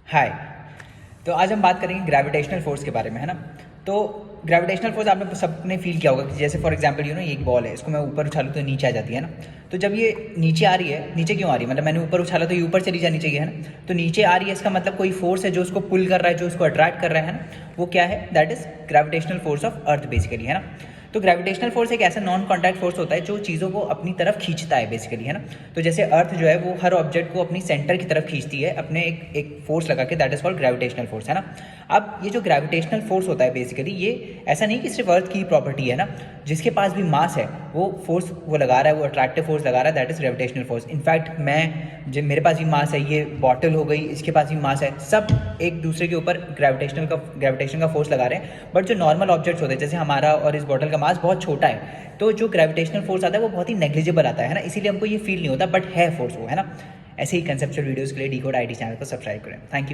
हाय। तो आज हम बात करेंगे ग्रेविटेशनल फोर्स के बारे में, है ना। तो ग्रेविटेशनल फोर्स आपने सबने फील किया होगा कि जैसे फॉर एग्जांपल ये एक बॉल है, इसको मैं ऊपर उछालूँ तो नीचे आ जाती है ना। तो जब ये नीचे आ रही है, नीचे क्यों आ रही है, मतलब मैंने ऊपर उछाला तो ये ऊपर चली जानी चाहिए, है ना। तो नीचे आ रही है, इसका मतलब कोई फोर्स है जो उसको पुल कर रहा है, जो उसको अट्रैक्ट कर रहा है ना। वो क्या है? That is gravitational force of earth basically, है ना। तो ग्रेविटेशनल फोर्स एक ऐसा नॉन कॉन्टैक्ट फोर्स होता है जो चीज़ों को अपनी तरफ खींचता है बेसिकली, है ना। तो जैसे अर्थ जो है वो हर ऑब्जेक्ट को अपनी सेंटर की तरफ खींचती है अपने एक फोर्स लगा के, that is called gravitational force, है ना। अब ये जो ग्रेविटेशनल फोर्स होता है बेसिकली, ये ऐसा नहीं कि सिर्फ अर्थ की प्रॉपर्टी है ना। जिसके पास भी मास है वो फोर्स वो लगा रहा है, वो अट्रैक्टिव फोर्स लगा रहा है, that is gravitational force. In fact जब मेरे पास भी मास है, ये बॉटल हो गई, इसके पास भी मास है, सब एक दूसरे के ऊपर ग्रेविटेशन का फोर्स लगा रहे हैं। बट जो नॉर्मल ऑब्जेक्ट्स होते हैं, जैसे हमारा और इस बॉटल का मास बहुत छोटा है, तो जो ग्रेविटेशनल फोर्स आता है वो बहुत ही नेग्लिजिबल आता है ना, इसीलिए हमको ये फील नहीं होता, बट है फोर्स वो, है ना। ऐसे ही कंसेप्चुअल वीडियोस के लिए डिकोड आईटी चैनल को सब्सक्राइब करें। Thank you.